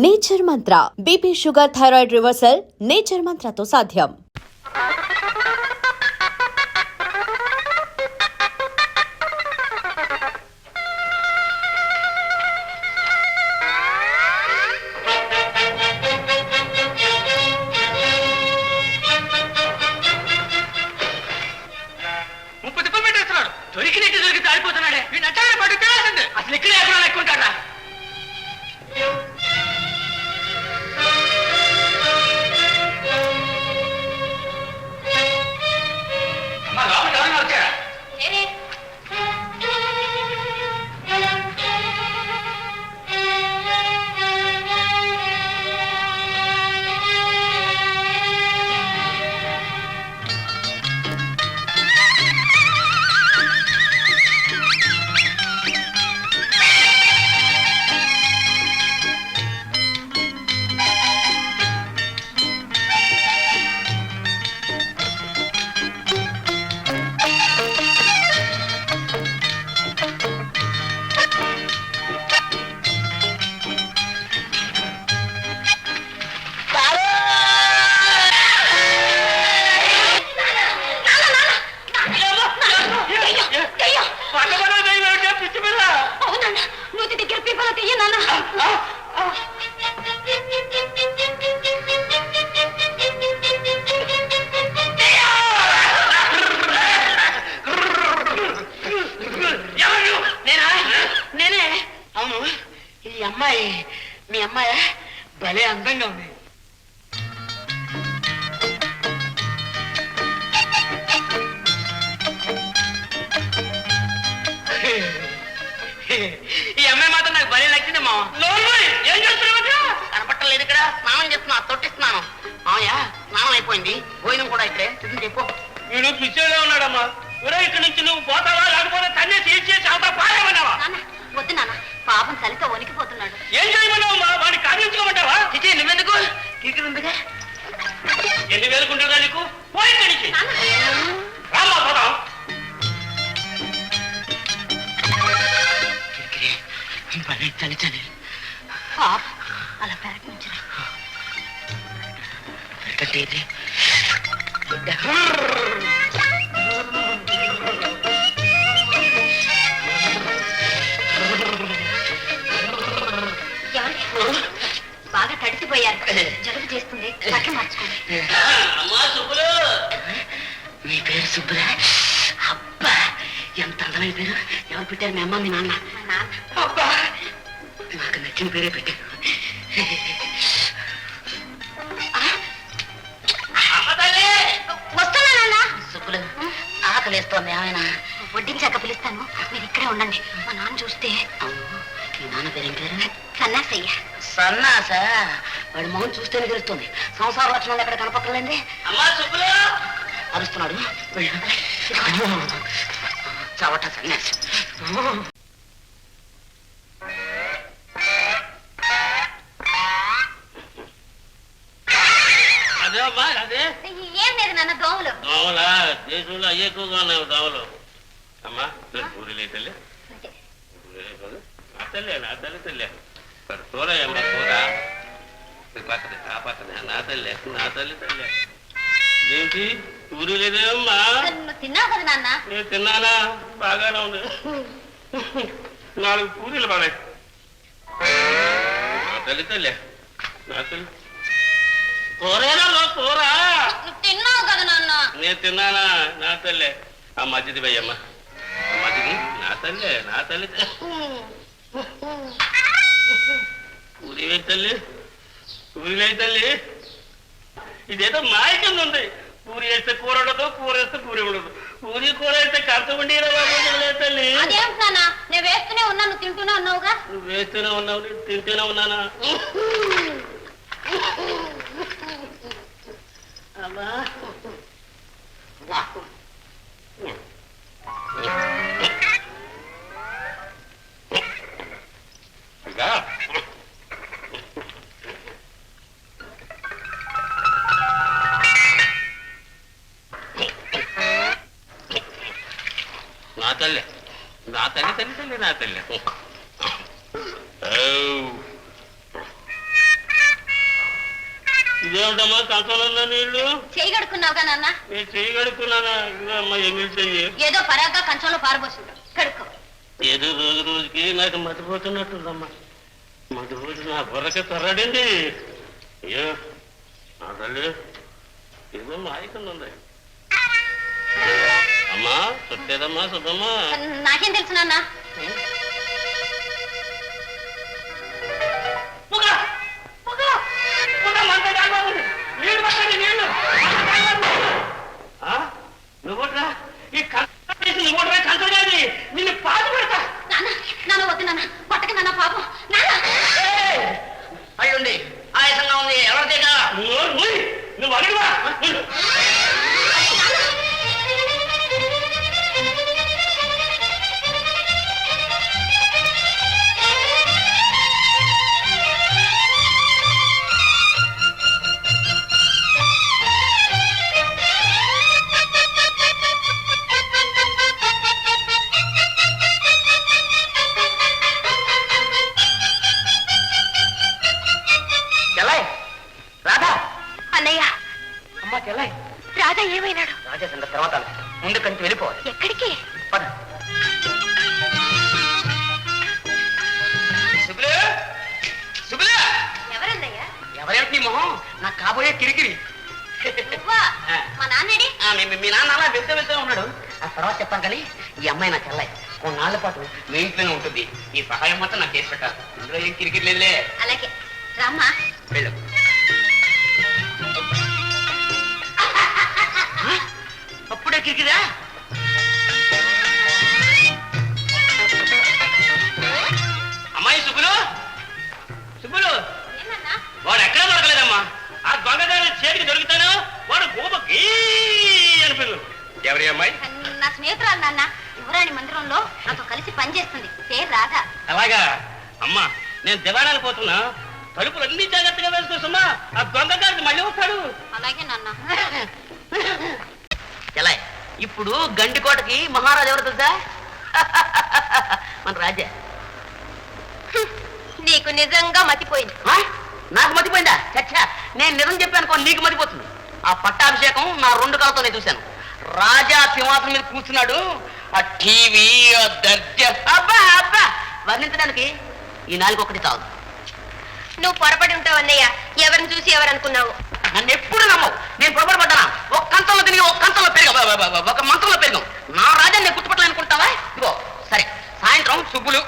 Nature Mantra BP sugar thyroid reversal Nature మంత్రతో సాధ్యం. అసలు ఇక్కడే ఎక్కడ ఎక్కుంటారా? వచ్చారా? అవును, ఈ అమ్మాయి మీ అమ్మాయి భలే అందంగా ఉంది. ఈ అమ్మాయి మాత్రం నాకు భలే నచ్చింది మామ. ఏం చేస్తున్నావు? కనపట్టలేదు. ఇక్కడ స్నానం చేస్తున్నా, తొట్టిస్తున్నాను. మామయ్య స్నానం అయిపోయింది, భోజనం కూడా ఇక్కడే సిద్ధం చెప్పు. వీడు పిచ్చేలా ఉన్నాడమ్మా. ఇక్కడ నుంచి నువ్వు పోతావా లేకపోతే తన్నే తీసేసి అవతల పారేమన్నావా? వద్దు నాన్న, పాపం చలితో వణికిపోతున్నాడు. ఏం చేయమన్నావమ్మా? వాడిని కాదించుకోమంటావా? చిచి నువ్వెందుకు కిరికిరుందిగా. ఎన్ని వేలుకుంటుందా నీకు? పోయి నుంచి రామ్మా పోదాం. చలి చలి పాప అలా పెరటి నుంచి ఇది బాగా తడిసిపోయారు, జలుబు చేస్తుంది, బట్టలు మార్చుకోండి. అమ్మా సుబ్బులు, మీ పేరు సుబ్బులా? అబ్బా ఎంత అందమైన పేరు. ఎవరు పెట్టారు? మీ అమ్మ మీ నాన్న? అబ్బా నాకు నచ్చిన పేరే పెట్టారు. వస్తున్నా నాన్న. సుబ్బులు ఆకలి వేస్తోంది, ఏమైనా వడ్డించాక పిలుస్తాను, మీరు ఇక్కడే ఉండండి. మా నాన్న చూస్తే. మీ నాన్న పేరు ఏం పేరు? సన్నాసయ్య. సన్నాస? వాడి మొహం చూస్తేనే తెలుస్తుంది. సంసార లక్షణాలు ఎక్కడ కనపక్కలేంది. అమ్మా సుబ్బులు అరుస్తున్నాడు. చవట సన్యాసి. అదే అమ్మా అదే. ఏం లేదు నాన్న, దోమలు. దోమలా? దేశంలో అయ్యే ఎక్కువగా ఉన్నాయి దోమలు. అమ్మా పూరీలే తల్లి, నా తల్లి నా తల్లి తల్లి కూరయ్యమ్మా కూర పక్కనే ఆ పక్కనే నా తల్లి నా తల్లి తల్లి. ఏంటి పూరీ లేదేమ్మా? తిన్నావు కదా నాన్న? నేను తిన్నానా? బాగానే ఉంది. 4 పూరీలు బాగా. నా తల్లి తల్లి నా తల్లి. కూరేనా కూర? తిన్నావు కదా నాన్న? నేను తిన్నానా? నా తల్లి. ఆ మధ్యది భయ్యమ్మా, ఆ మధ్యది నా తల్లి నా తల్లి. పూరి వేయి తల్లి, పూరి వేయి తల్లి. ఇదేదో మాయ కింద ఉంది. పూరి వేస్తే కూర ఉండదు, కూర వేస్తే పూరి ఉండదు. పూరి కూర వేస్తే కర్త ఉండి తల్లి. అదేమిటి నాన్న, నేను వేస్తూనే ఉన్నా, నువ్వు తింటూనే ఉన్నావుగా. నువ్వు వేస్తూనే ఉన్నావు, నేను తింటూనే ఉన్నానా? అమ్మా నా తల్లి నా తల్లి తల్లి తల్లి నా తల్లి. ఇదేమిటమ్మా కంచంలో నీళ్లు చేయగడుకున్నావుగా నాన్న. నేను చెయ్యి కడుక్కున్నానా? ఇదమ్మా ఎంగిల్ చెయ్యి. ఏదో పరాగ్గా కంచంలో పారబోసింది. కడుక్కో. ఏదో రోజు రోజుకి నాకు మతిపోతున్నట్టుందమ్మా. మతిపోతు నా బుర్రకి తరడింది. అయ్యో నా తల్లి ఏదో మాయకుంది. అమ్మా చుట్టేదమ్మా సుబ్బమ్మా. నాకేం తెలుసు నాన్న. నువ్వుట్రా ఈ నువ్వుట్రా కంచగాది నిన్ను పాటు పెడతా. నాన్న వద్దు నాన్న, పట్టక నాన్న పాపం. అయ్యుండి ఆయాసంగా ఉంది ఎవరిదేగా నువ్వు అడిగివా. రాధా ఏమైనాడు? రాజా సంగతి తర్వాత ముందు కంచి వెళ్ళిపోవాలి. ఎక్కడికి? ఎవరన్నయ్యా? ఎవరేమిటి నీ మొహం? నాకు కాబోయే కిరికిరి. మా నాన్నడి? మీ నాన్న అలా వెళ్తూ ఉన్నాడు. ఆ తర్వాత చెప్తాను కానీ ఈ అమ్మాయి నా చెల్లాయి. కొన్నాళ్ల పాటు మీ ఇంట్లోనే ఉంటుంది. ఈ సహాయం మొత్తం నాకు చేసి పెట్టాలి. ఇందులో ఏం కిరికిరి లేదులే. అలాగే రామ్మా. వెళ్ళు. అప్పుడే కిరికిరా? అమ్మాయి సుబ్బులు సుబ్బులు వాడు ఎక్కడా దొరకలేదమ్మా. ఆ దొంగదారి చేతికి దొరుకుతాను వాడు గోప అనిపించు. ఎవరి అమ్మాయి? నా స్నేహితురాలు నాన్న. యువరాణి మందిరంలో నాతో కలిసి పనిచేస్తుంది. పేరు రాధ. అలాగా అమ్మా నేను దివాణాలు పోతున్నా. తలుపులు అన్ని జాగ్రత్తగా వేసుకోసమ్మా. ఆ దొంగదారికి మళ్ళీ వస్తాడు. అలాగే నాన్న. ఎలా ఇప్పుడు గండికోటకి మహారాజు ఎవరు తెలుసా? మన రాజా. నీకు నిజంగా మతిపోయింది. నాకు మతిపోయిందా? చచ్చా నేను నిజం చెప్పానుకో నీకు మతిపోతుంది. ఆ పట్టాభిషేకం నా 2 కళ్ళతో నేను చూశాను. రాజా సింహాసనం మీద కూర్చున్నాడు. ఆ టీవీ ఆ దర్జా అబ్బా అబ్బా వర్ణించడానికి ఈ 4 ఒకటి చాలు. నువ్వు పొరపడి ఉంటావు అన్నయ్య. ఎవరిని చూసి ఎవరనుకున్నావు? నన్ను ఎప్పుడు నమ్మవు. నేను పొరపాటు పడ్డానా? ఒక కంచంలో తిరిగి ఒక కంచంలో పెరిగాం, ఒక మంచంలో పెరిగాం. నా రాజా నేను గుర్తుపట్టాలనుకుంటావా? ఇదిగో సరే సాయంత్రం సుబ్బులు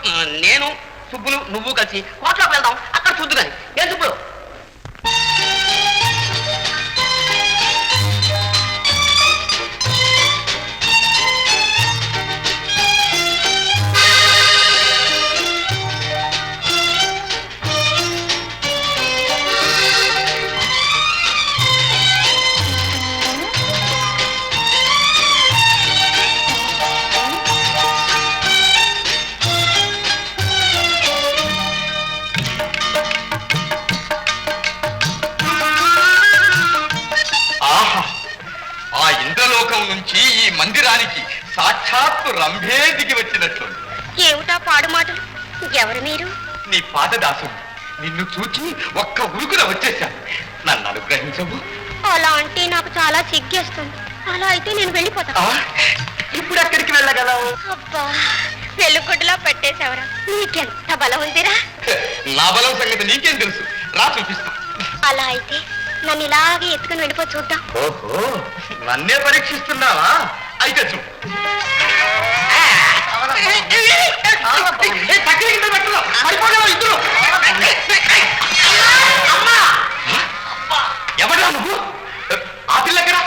నేను సుబ్బులు నువ్వు కలిసి కోట్లోకి వెళ్దాం. అక్కడ చూద్దు కానీ ఏం సుబ్బులు? నుంచి ఈ మందిరానికి సాక్షాత్తు రంభే దిగి వచ్చినట్లు. ఏమిటా పాడు మాటలు? ఎవరు మీరు? నీ పాదదాసు. నిన్ను చూచి ఒక్క ఉరుకున వచ్చేశాను. నన్ను అనుగ్రహించవు. అలా అంటే నాకు చాలా సిగ్గేస్తుంది. అలా అయితే నేను వెళ్ళిపోతాను. ఇప్పుడు ఎక్కడికి వెళ్ళగలవు? అబ్బా వెలుగుడ్లా పెట్టేశావరా. నీకెంత బలం ఉందిరా? నా బలం సంగతి నీకేం తెలుసు? రా చూపిస్తా. అలా అయితే నన్ను ఇలాగే ఎత్తుకుని వెళ్ళిపో చూద్దాం. ఓహో నన్నే పరీక్షిస్తున్నావా? అయితే చూ. ఎవరా నువ్వు? ఆ పిల్లకరా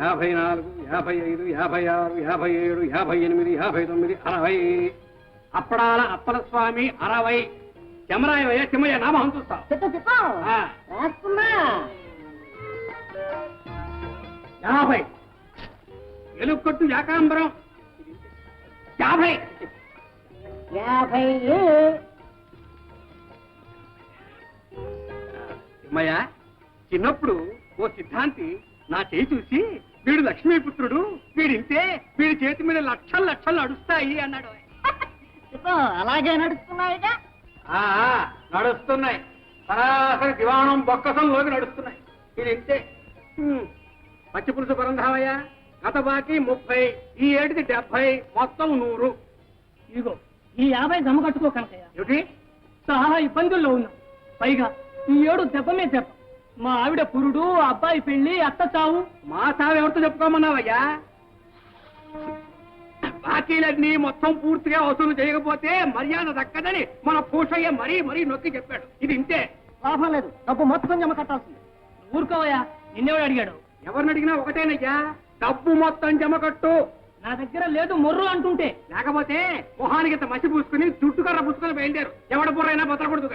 యాభై 54, 55, 56, 57, 58, 59, 60. అప్పడాల అప్పల స్వామి 60. చెమరాయ చెమ్మయ్య నామం చూస్తావు. 50. ఎలుకొట్టు యాకాంబరం 50. చెమ్మయ్య చిన్నప్పుడు ఓ సిద్ధాంతి నా చేయి చూసి వీడు లక్ష్మీపుత్రుడు, వీడింతే, వీడి చేతి మీద లక్షలు లక్షలు నడుస్తాయి అన్నాడు. అలాగే నడుస్తున్నాయిగా. నడుస్తున్నాయి, సరాసరి దివాణం బొక్కసంలోకి నడుస్తున్నాయి. వీడింతే. పచ్చి పులుసు పరంధామయ్య, గత బాకీ 30, ఈ ఏటిది 70, మొత్తం 100. ఇదిగో ఈ 50 జమ కట్టుకో కనకయ్య. ఏమిటి? చాలా ఇబ్బందుల్లో ఉన్నాం. పైగా ఈ ఏడు దెబ్బమే దెబ్బ. మా ఆవిడ పురుడు, అబ్బాయి పెళ్లి, అత్త చావు. మా సాగు ఎవరితో చెప్పుకోమన్నావయ్యా? బాకీలన్నీ మొత్తం పూర్తిగా వసూలు చేయకపోతే మర్యాద దక్కదని మన పూషయ్య మరీ మరీ నొక్కి చెప్పాడు. ఇది ఇంతే. లాభం లేదు, డబ్బు మొత్తం జమ కట్టాల్సింది. ఊరుకోవయ్యా, నిన్నెవడు అడిగాడు? ఎవరిని అడిగినా ఒకటేనయ్యా, డబ్బు మొత్తం జమ కట్టు. నా దగ్గర లేదు మొర్రు అంటుంటే. లేకపోతే మొహానికి ఇంత మసి పూసుకుని చుట్టుకర్ర పుచ్చుకొని బయలుదేరు. ఎవడ బుర్రైనా బతలకూడదు.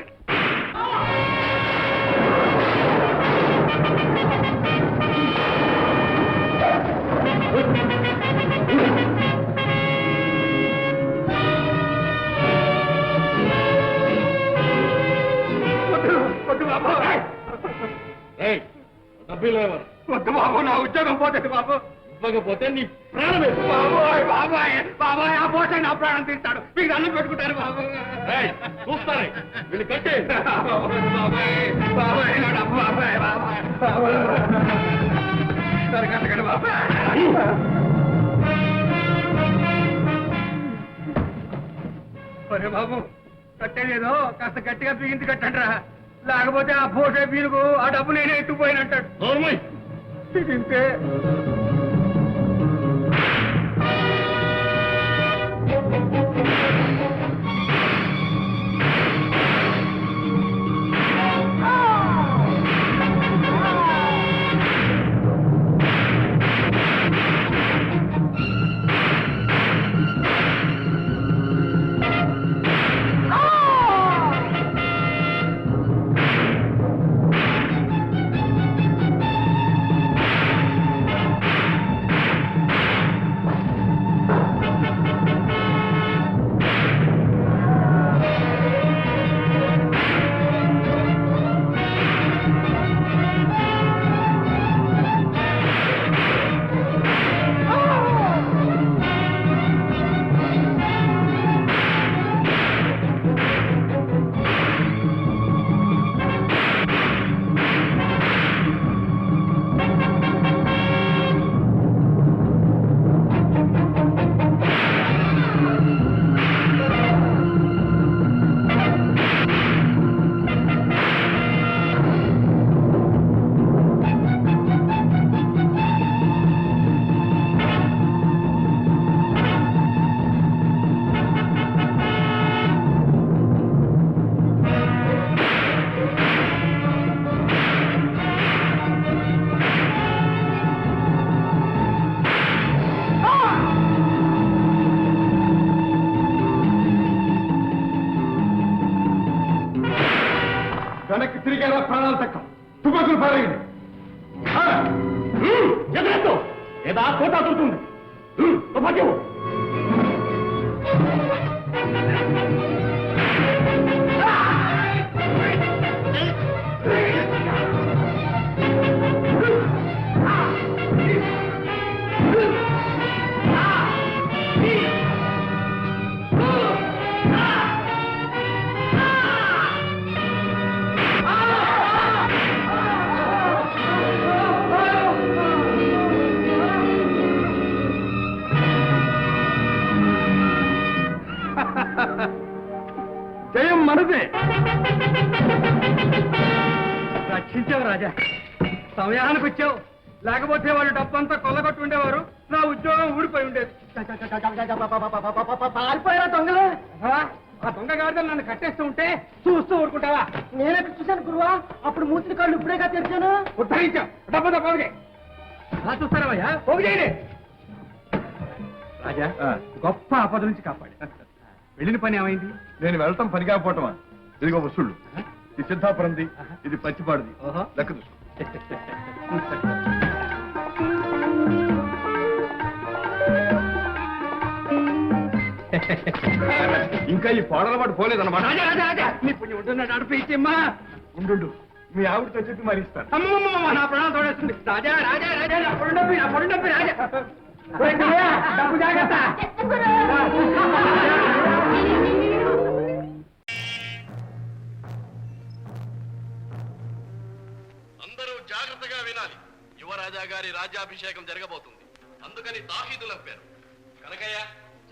వద్దు బాబు, నా ఉద్యోగం పోతుంది బాబు. ఇవ్వకపోతే నీ ప్రాణమే. బాబోయ్ బాబాయ్ బాబాయ్, ఆ పోషణ నా ప్రాణం తీస్తాడు. మీకు అన్నం పెట్టుకుంటారు బాబు. చూస్తారే వీళ్ళు కట్టే. బాబాయ్ బాబాయ్ నా డబ్బు. బాబాయ్ బాబాయ్ బాబాయ్ సరే కట్టకండి బాబాయ్. ఒరే బాబు, కట్టేదేదో కాస్త గట్టిగా బిగించి కట్టండి రా. లేకపోతే ఆ పోసే వీలుకు ఆ డబ్బు నేనే ఎత్తుపోయినట్టాడు. ఇంతే. వెనక్కి తిరిగేలా ప్రాణాలు తక్కువ. తుపాకులు పారేయండి. ఎదురెత్తు, ఏదా కోట దొరుకుతుంది. తుపాకి జయం మనదే. రక్షించావు రాజా, సమయానికి వచ్చావు. లేకపోతే వాళ్ళు డబ్బంతా కొల్లగొట్టు ఉండేవారు, నా ఉద్యోగం ఊడిపోయి ఉండేది. పారిపోయారా దొంగలు? ఆ దొంగ గాడిదలు నన్ను కట్టేస్తూ ఉంటే చూస్తూ ఊరుకుంటావా? నేనెక్కడ చూశాను గురువా? అప్పుడు మూసిన కాళ్ళు ఇప్పుడేగా తెరిచాను. ఉద్ధరించావు. డబ్బంతా పోగే. అలా చూస్తారావయ్యా, పోగు చేయండి. రాజా, గొప్ప ఆపద నుంచి కాపాడు. వెళ్ళిన పని ఏమైంది? నేను వెళ్ళటం పని కాకపోవటమా? ఇదిగో వసూళ్ళు. ఇది సిద్ధాపురంది, ఇది పచ్చిపాడుది. లెక్క చూసుకో. ఇంకా ఈ పోడల పాటు పోలేదన్నమాట. నీ పుణ్యం ఉంటున్నాడు. నడిపించమ్మా. ఉండు, మీ ఆవిడతో చెప్పి మరి ఇస్తాను. అమ్మమ్మ నా ప్రాణం తోడేస్తుంది. రాజా రాజా రాజా నా పొడి డబ్బి రాజా. డబ్బు జాగ్రత్త. అందరూ జాగ్రత్తగా వినాలి. యువరాజా గారి రాజ్యాభిషేకం జరగబోతుంది. అందుకని తాహీదులు పంపారు. కనకయ్య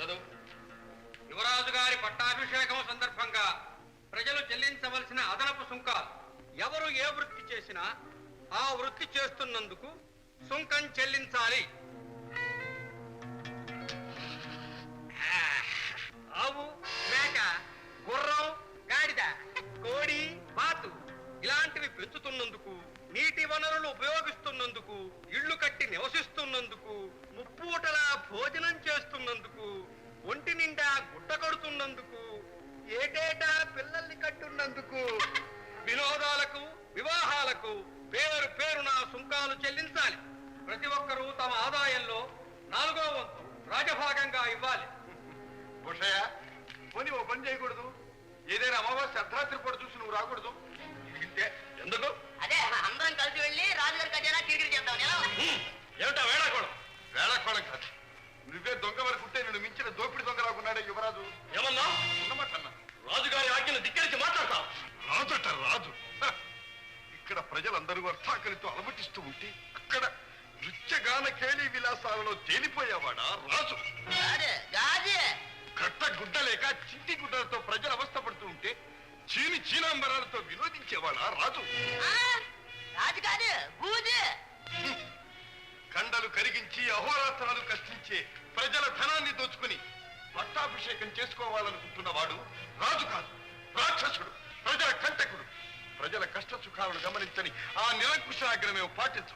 చదువు. యువరాజు గారి పట్టాభిషేకం సందర్భంగా ప్రజలు చెల్లించవలసిన అదనపు సుంకాలు. ఎవరు ఏ వృత్తి చేసినా ఆ వృత్తి చేస్తున్నందుకు సుంకం చెల్లించాలి. ఆవు, మేక, గుర్రం, గాడిద, కోడి, బాతు ఇలాంటివి పెంచుతున్నందుకు, నీటి వనరులు ఉపయోగిస్తున్నందుకు, ఇళ్లు కట్టి నివసిస్తున్నందుకు, ముప్పూటలా భోజనం చేస్తున్నందుకు, ఒంటి నిండా గుట్ట కడుతున్నందుకు, ఏటేటా పిల్లల్ని కట్టున్నందుకు, వినోదాలకు, వివాహాలకు పేరు పేరున సుంకాలు చెల్లించాలి. ప్రతి ఒక్కరూ తమ ఆదాయంలో 4వ వంతు రాజభాగంగా ఇవ్వాలి. ఉషయ పోనీ ఓ పని చేయకూడదు. ఏదైనా అమావాస్య అర్ధరాత్రి పూట చూసి నువ్వు రాకూడదు. ఇంతే. ఎందుకు? అదే అందరం కలిసి వెళ్ళి రాజుగారి ఖజానా కిరికిరి చేద్దాం. ఎలా ఉంది? ఏమిటా వేళాకోళం? వేళాకోళం కాదు. నువ్వే దొంగ వరకు ఉంటే నేను మించిన దోపిడి దొంగ రాకున్నాడే యువరాజు. ఏమన్నా ఉన్నమాటన్నా? రాజుగారి ఆజ్ఞను ధిక్కరించి మాట్లాడతావు. రాజట రాజు. ఇక్కడ ప్రజలందరూ అర్థాకలితో అలమటిస్తూ ఉంటే అక్కడ నృత్యగాన కేళీ విలాసాలలో తేలిపోయేవాడా రాజు? కట్ట గుడ్డ లేక చింటి గుడ్డలతో ప్రజలు అవస్థపడుతూ ఉంటే చీనాంబరాలతో వినోదించేవాడా రాజు? రాజు కాదు, బూజు. కండలు కరిగించి అహోరాత్రాలు కష్టించే ప్రజల ధనాన్ని దోచుకుని పట్టాభిషేకం చేసుకోవాలనుకుంటున్నవాడు రాజు కాదు, రాక్షసుడు, ప్రజల కంటకుడు. ప్రజల కష్ట సుఖాలను గమనించని ఆ నిరంకుశాగ్రమే పాటించు.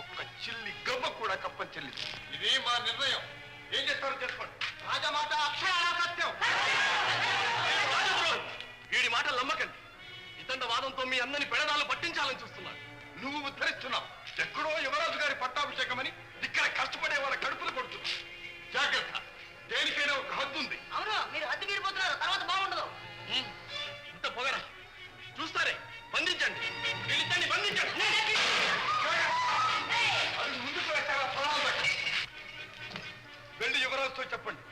ఒక్క చిల్లి గవ్వ కూడా కప్పం చెల్లించు. ఇదే మా నిర్ణయం. ఏం చేస్తారో చేసుకోండి. రాజమాట అక్షరాల సత్యం. వీడి మాటలు నమ్మకండి. ఇతండ వాదంతో మీ అందరిని పెడదాలు పట్టించాలని చూస్తున్నాడు. నువ్వు ఉద్ధరిస్తున్నావు. ఎక్కడో యువరాజు గారి పట్టాభిషేకం అని ఇక్కడ కష్టపడే వాళ్ళ కడుపులు కొడుతున్నావు. జాగ్రత్త. దేనికైనా ఒక హద్దు ఉంది. అవును, మీరు హద్దు మీరిపోతున్నారు. తర్వాత బాగుండదు. ఇంత పొగరా చూస్తారే. బంధించండి. వీళ్ళిద్దరిని బంధించండి. అది ముందుకు వేశారా? ప్రాణాలు పెట్టండి. వెళ్ళి యువరాజుతో చెప్పండి.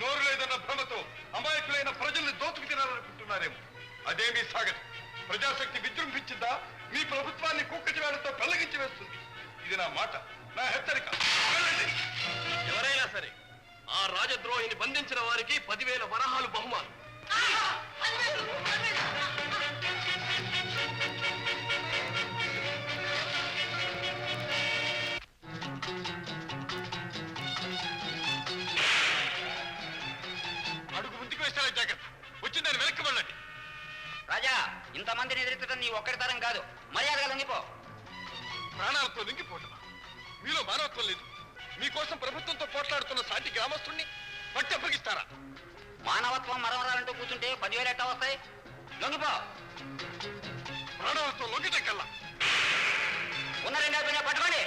నోరు లేదన్న భ్రమతో అమాయకులైన ప్రజల్ని దోచుకు తినాలనుకుంటున్నారేమో. అదేమీ సాగదు. ప్రజాశక్తి విజృంభించిందా మీ ప్రభుత్వాన్ని కుక్కచివేళ్లతో పెళ్లగించి వేస్తుంది. ఇది నా మాట, నా హెచ్చరిక. వెళ్ళండి. ఎవరైనా సరే ఆ రాజద్రోహిని బంధించిన వారికి 10,000 వరహాలు బహుమానం. అడుగు ముందుకు వేస్తారా? జాగ్రత్త. వచ్చిందని వెనక్కి వెళ్ళండి. రాజా, ఇంతమందిని ఎదుర్కొంటే నీ ఒక్కడి తరం కాదు. మర్యాదగా లొంగిపో. ప్రాణాలతో లొంగిపోవటమా? మీలో మానవత్వం లేదు. మీకోసం ప్రభుత్వంతో పోట్లాడుతున్న సాటి గ్రామస్తుణ్ణి పట్టి అప్పగిస్తారా? మానవత్వం మరవరాలంటూ కూర్చుంటే 10,000 ఎట్టా వస్తాయి? లొంగిపో. ప్రాణాలతో లొంగితే కల్లా ఉన్న 2 అయిపోయినా పట్టుకోండి.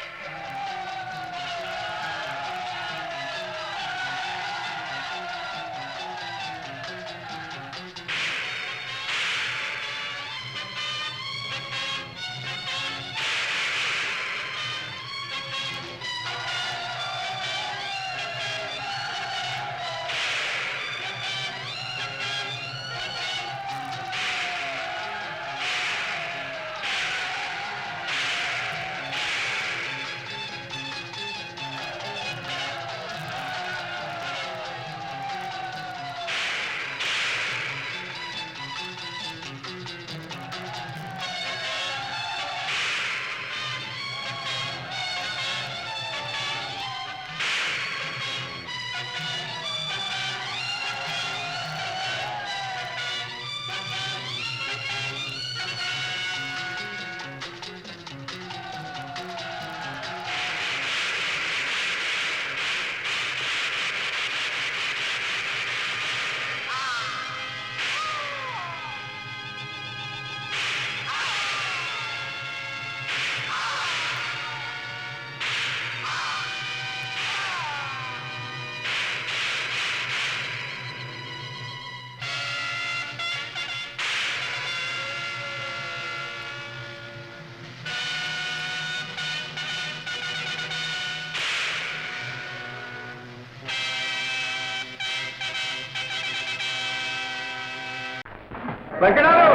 వెంకటారు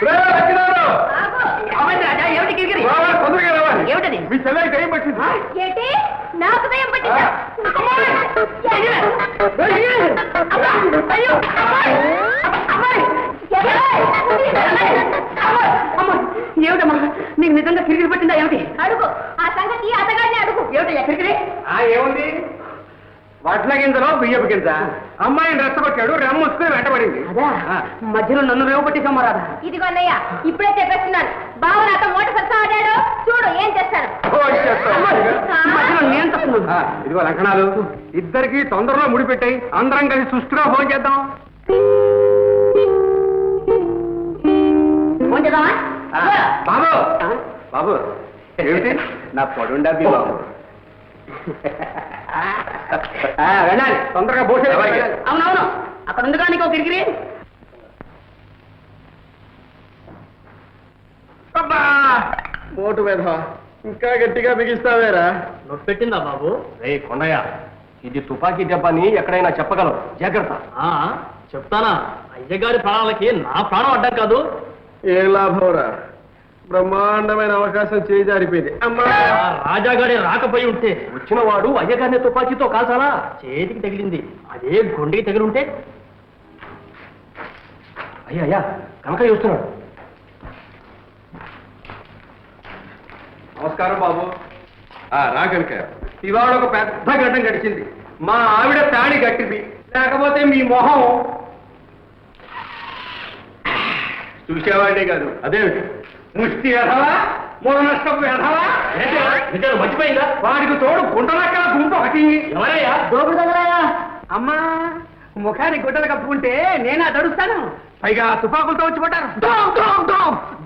వెంకటారు ఏమిటి గిరిగిరి తొందరగా రావాలి ఏమిటది మీ చెల్లెకి దయ్యం పట్టింది ఏంటి నాకు దయ్యం పట్టిందా ఏమిటమ్మా నీకు నిజంగా కిరిగిరి పట్టిందా ఏమిటి అడుగు ఆ సంగతి అతగాడిని అడుగు ఏమిటయ్యా కిరిగిరి ఏముంది వడ్ల గింజలో బియ్యపు గింజ అమ్మాయిని రెచ్చగొట్టాడు రెమ్మొచ్చుకుని వెంటబడింది అదా మధ్యలో నన్ను రేవు పట్టేసామా రాదా ఇదిగో అన్నయ్య ఇప్పుడే చెప్పేస్తున్నాను బావ నాతో మూట సత్తా ఆడాడు చూడు ఏం చేస్తాను మధ్యలో నేను తప్పున్నాను ఇదిగో లక్షణాలు ఇద్దరికి తొందరలో ముడిపెట్టాయి అందరం కలిసి సుష్టిగా ఫోన్ చేద్దాం ఫోన్ చేద్దామా బాబు బాబు ఏమిటి నా పొడుండా బాబు వెళ్ళాలి తొందరగా భూషణ అవునవును అక్కడ ఉంది కానీ ఒక కిరికిరి ఓటు మీద ఇంకా గట్టిగా బిగిస్తావేరా నొప్పి పెట్టిందా బాబు రే కొండయ్య ఇది తుపాకీ దెబ్బని ఎక్కడైనా చెప్పగలవు జాగ్రత్త చెప్తానా అయ్యగారి ప్రాణాలకి నా ప్రాణం అడ్డం కాదు ఏ లాభంరా బ్రహ్మాండమైన అవకాశం చేజారిపోయింది ఆ రాజాగాడే రాకపోయి ఉంటే వచ్చిన వాడు అయ్యగారిని తుపాకీతో కాల్చాలా చేతికి తగిలింది అదే గుండెకి తగిలి ఉంటే అయ్యా కనకయ్య వస్తున్నాడు నమస్కారం బాబు రా కనకయ్య ఇవాళ ఒక పెద్ద గడ్డం గడిచింది మా ఆవిడ తాడి గట్టింది లేకపోతే మీ మొహం చూసేవాడే కాదు అదేమిటి ముష్టి ఎదవా మూల నష్టపు ఎదవా మర్చిపోయిందా వాడికి తోడు గుంటలక్కడ గుంపు ఒకటి ఎవరయ్యా దోపుడు తగలాయా అమ్మా ముఖానికి గుడ్డలు కప్పుకుంటే నేనా తడుస్తాను పైగా తుపాకులతో వచ్చి పడ్డారు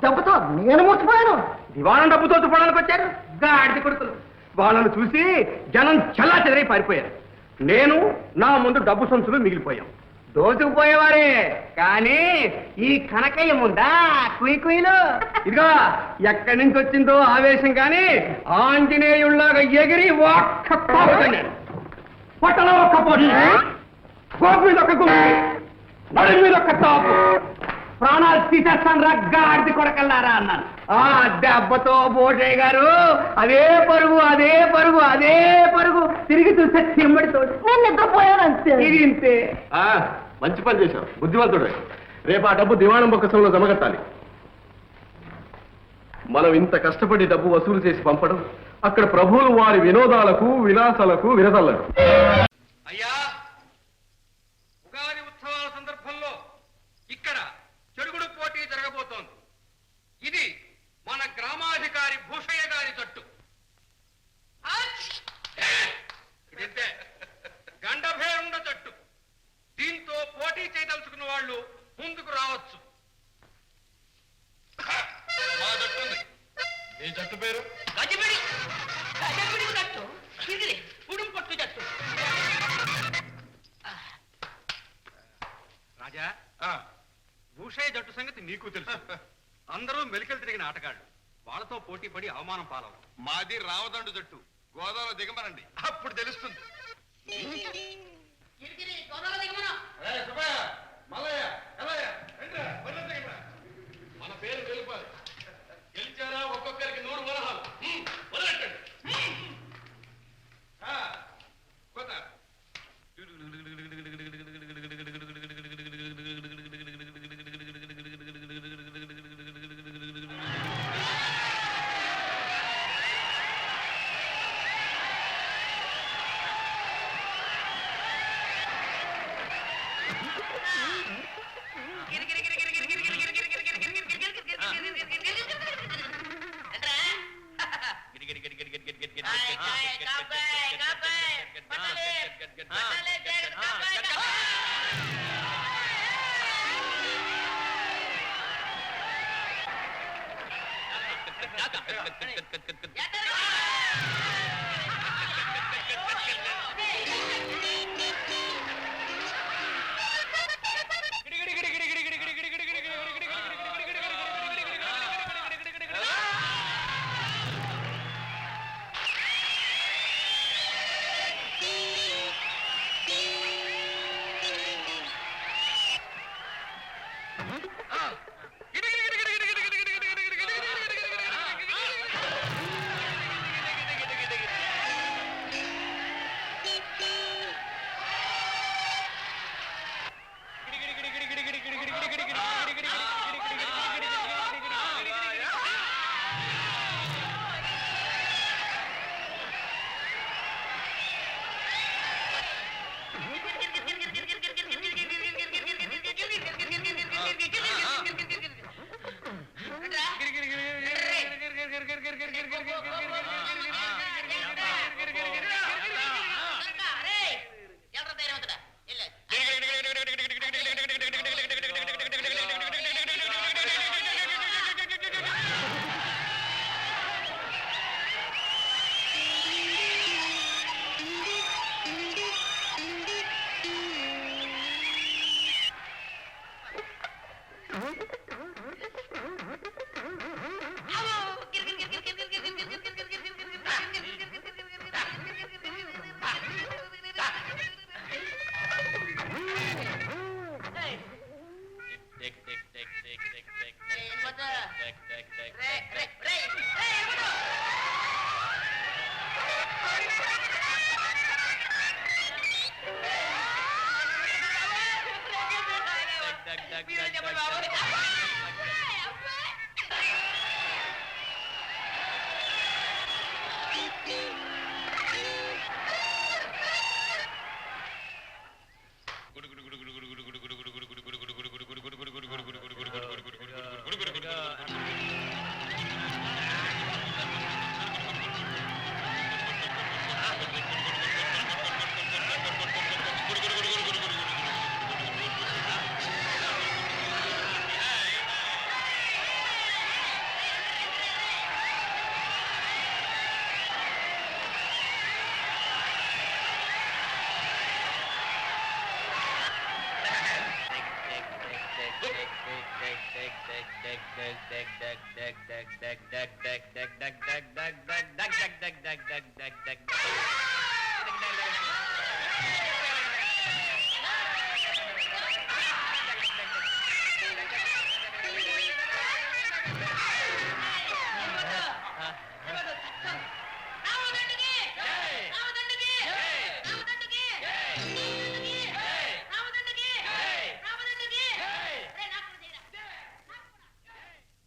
దెబ్బతో నేను మూసిపోయాను దివాణం డబ్బుతో తుపడానికి వచ్చారు గాడిద కొడుకులు వాళ్ళను చూసి జనం చల్లా చెదరై పారిపోయారు నేను నా ముందు డబ్బు సంచులు మిగిలిపోయాం దోచుకుపోయేవారే కానీ ఈ కనకయ్య ముందా కుయ్యలు ఇదిగో ఎక్కడి నుంచి వచ్చిందో ఆవేశం కానీ ఆంజనేయుల్లాగా ఎగిరి ఒక్క పోతున్నాడు పొట్టలో ఒక్క పొట్టు గోపు మీద ఒక గుంపు నడు మీద ఒక తాపు ప్రాణాలు తీసేస్తాను రగ్గాడిది కొడకల్లారా అన్నాను ఆ దెబ్బతో బోటయ్య గారు అదే పరుగు తిరిగి చూస్తే చిమ్మడితోడు నేను నిద్రపోయాను అంతే ఇది ఇంతే మంచి పని చేశావు బుద్ధిమంతుడు రేపు ఆ డబ్బు దివాణం బొక్కసంలో జమగట్టాలి మనం ఇంత కష్టపడి డబ్బు వసూలు చేసి పంపడం అక్కడ ప్రభువులు వారి వినోదాలకు విలాసాలకు విరదల్లరు అయ్యా ఉగాది ఉత్సవాల సందర్భంలో ఇక్కడ చెడుగుడు పోటీ జరగబోతోంది ఇది మన గ్రామాధికారి భూషయ్య గారి జట్టు ఇదంతే గండభేరుండ జట్టు దీంతో పోటీ చేయదలుచుకున్న వాళ్ళు ముందుకు రావచ్చు మా జట్టు ఉంది మీ జట్టు పేరు గజిబిడి జట్టు కిరిగిరి ఉడుం పట్టు జట్టు రాజా భూషయ్య జట్టు సంగతి నీకు తెలుసు అందరూ మెలికలు తిరిగిన ఆటగాళ్ళు వాళ్ళతో పోటీ పడి అవమానం పాలవు మాది రావదండు జట్టు గోదావరి దిగమనండి అప్పుడు తెలుస్తుంది మన పేరు తెలుపాలి గెలిచారా ఒక్కొక్కరికి 100 వరహాలు వదలట్టండి కొత్త డగ్ డగ్ డగ్ డగ్ డగ్ డగ్ డగ్ డగ్ డగ్ డగ్ డగ్ డగ్ డగ్